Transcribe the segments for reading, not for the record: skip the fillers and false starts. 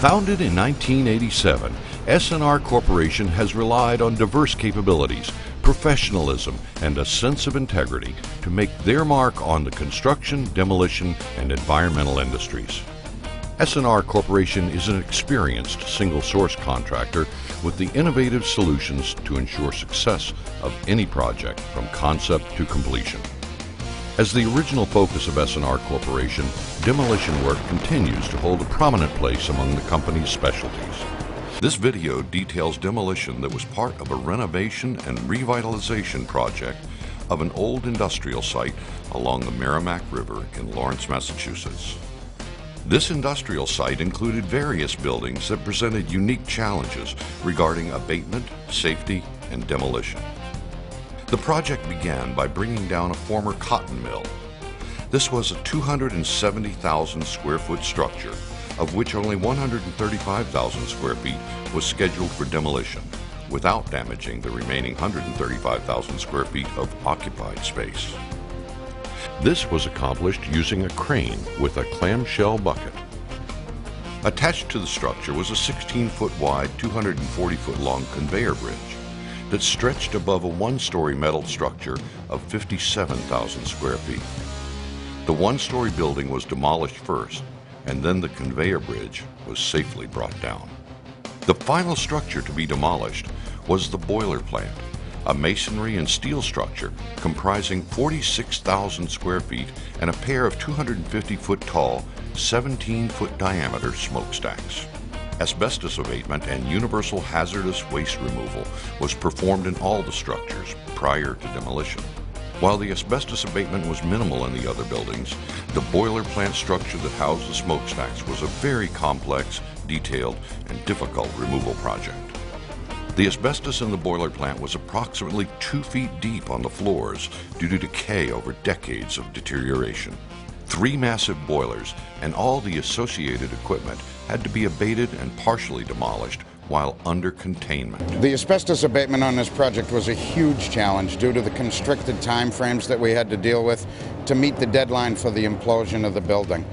Founded in 1987, S&R Corporation has relied on diverse capabilities, professionalism, and a sense of integrity to make their mark on the construction, demolition, and environmental industries. S&R Corporation is an experienced single-source contractor with the innovative solutions to ensure success of any project from concept to completion. As the original focus of S&R Corporation, demolition work continues to hold a prominent place among the company's specialties. This video details demolition that was part of a renovation and revitalization project of an old industrial site along the Merrimack River in Lawrence, Massachusetts. This industrial site included various buildings that presented unique challenges regarding abatement, safety, and demolition. The project began by bringing down a former cotton mill. This was a 270,000 square foot structure, of which only 135,000 square feet was scheduled for demolition, without damaging the remaining 135,000 square feet of occupied space. This was accomplished using a crane with a clamshell bucket. Attached to the structure was a 16-foot wide, 240-foot long conveyor bridge that stretched above a one-story metal structure of 57,000 square feet. The one-story building was demolished first, and then the conveyor bridge was safely brought down. The final structure to be demolished was the boiler plant, a masonry and steel structure comprising 46,000 square feet and a pair of 250-foot tall, 17-foot diameter smokestacks. Asbestos abatement and universal hazardous waste removal was performed in all the structures prior to demolition. While the asbestos abatement was minimal in the other buildings, the boiler plant structure that housed the smokestacks was a very complex, detailed, and difficult removal project. The asbestos in the boiler plant was approximately 2 feet deep on the floors due to decay over decades of deterioration. 3 massive boilers and all the associated equipment had to be abated and partially demolished while under containment. The asbestos abatement on this project was a huge challenge due to the constricted time frames that we had to deal with to meet the deadline for the implosion of the building.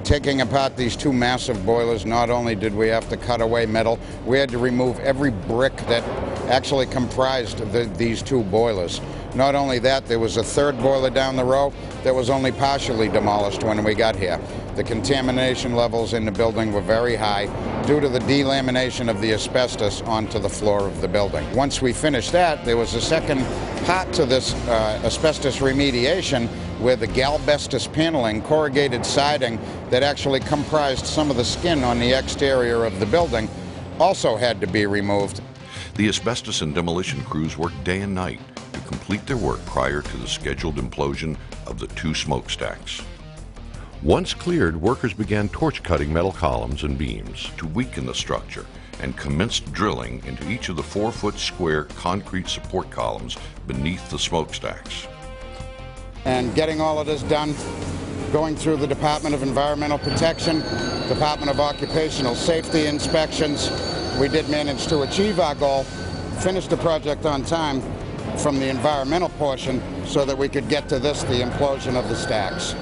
Taking apart these 2 massive boilers, not only did we have to cut away metal, we had to remove every brick that actually comprised these 2 boilers. Not only that, there was a 3rd boiler down the row that was only partially demolished when we got here. The contamination levels in the building were very high due to the delamination of the asbestos onto the floor of the building. Once we finished that, there was a second part to this asbestos remediation where the galbestos paneling, corrugated siding that actually comprised some of the skin on the exterior of the building also had to be removed. The asbestos and demolition crews worked day and night to complete their work prior to the scheduled implosion of the 2 smokestacks. Once cleared, workers began torch-cutting metal columns and beams to weaken the structure and commenced drilling into each of the 4-foot square concrete support columns beneath the smokestacks. And getting all of this done, going through the Department of Environmental Protection, Department of Occupational Safety inspections, we did manage to achieve our goal, finish the project on time from the environmental portion so that we could get to this, the implosion of the stacks.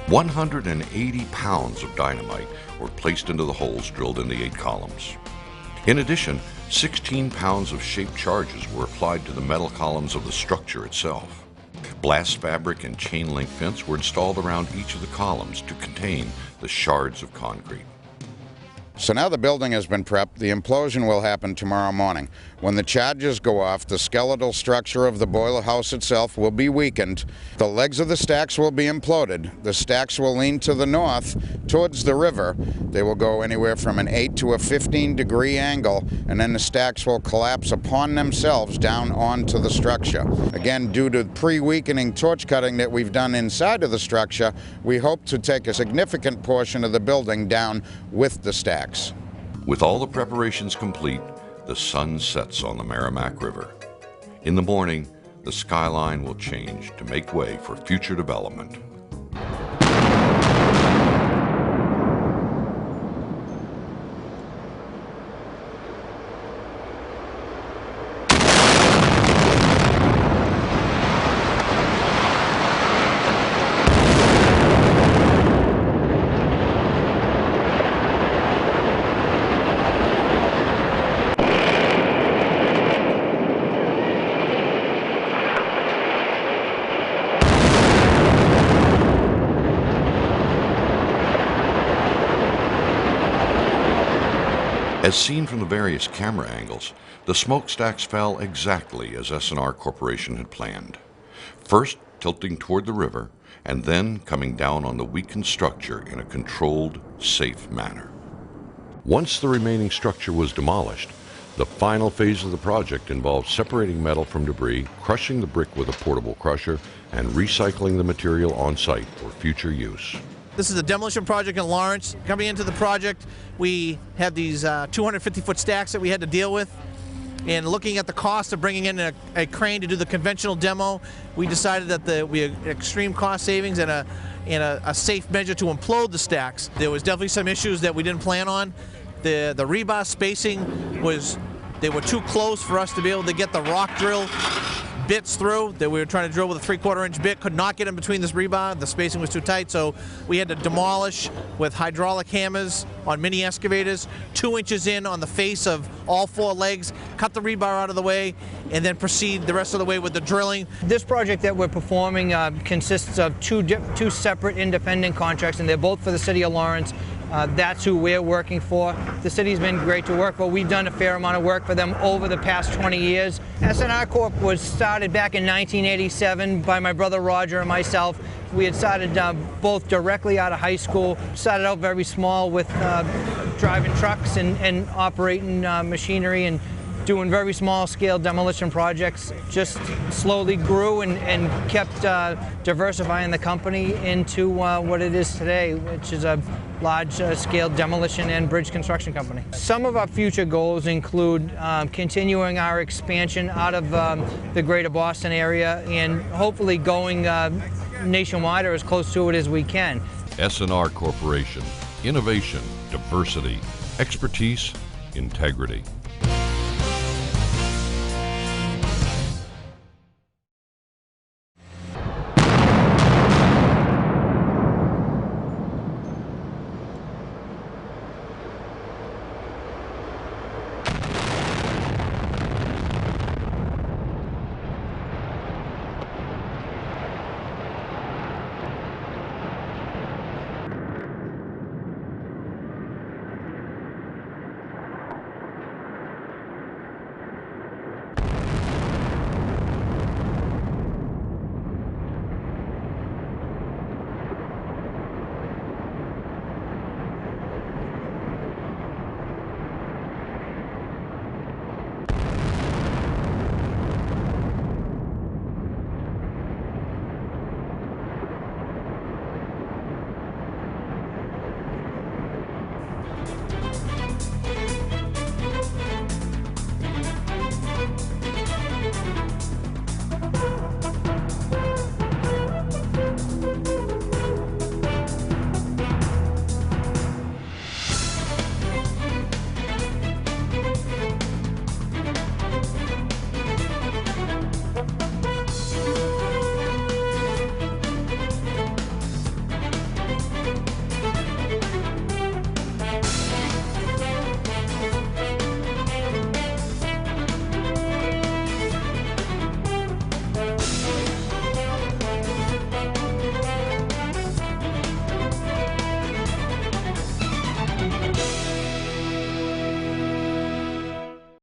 180 pounds of dynamite were placed into the holes drilled in the 8 columns. In addition, 16 pounds of shaped charges were applied to the metal columns of the structure itself. Blast fabric and chain link fence were installed around each of the columns to contain the shards of concrete. So now the building has been prepped. The implosion will happen tomorrow morning. When the charges go off, the skeletal structure of the boiler house itself will be weakened. The legs of the stacks will be imploded. The stacks will lean to the north towards the river. They will go anywhere from an 8 to a 15-degree angle, and then the stacks will collapse upon themselves down onto the structure. Again, due to pre-weakening torch cutting that we've done inside of the structure, we hope to take a significant portion of the building down with the stacks. With all the preparations complete, the sun sets on the Merrimack River. In the morning, the skyline will change to make way for future development. As seen from the various camera angles, the smokestacks fell exactly as S&R Corporation had planned. First tilting toward the river, and then coming down on the weakened structure in a controlled, safe manner. Once the remaining structure was demolished, the final phase of the project involved separating metal from debris, crushing the brick with a portable crusher, and recycling the material on site for future use. This is a demolition project in Lawrence. Coming into the project, we had these 250-foot stacks that we had to deal with. And looking at the cost of bringing in a crane to do the conventional demo, we decided that we had extreme cost savings and a safe measure to implode the stacks. There was definitely some issues that we didn't plan on. The rebar spacing they were too close for us to be able to get the rock drill bits through. That we were trying to drill with a 3/4 inch bit, could not get in between this rebar. The spacing was too tight, so we had to demolish with hydraulic hammers on mini excavators, 2 inches in on the face of all 4 legs, cut the rebar out of the way, and then proceed the rest of the way with the drilling. This project that we're performing consists of two separate independent contracts, and they're both for the City of Lawrence. That's who we're working for. The city's been great to work for. We've done a fair amount of work for them over the past 20 years. S&R Corp was started back in 1987 by my brother Roger and myself. We had started both directly out of high school, started out very small with driving trucks and operating machinery and doing very small scale demolition projects. Just slowly grew and kept diversifying the company into what it is today, which is a large scale demolition and bridge construction company. Some of our future goals include continuing our expansion out of the greater Boston area and hopefully going nationwide or as close to it as we can. S&R Corporation. Innovation, diversity, expertise, integrity.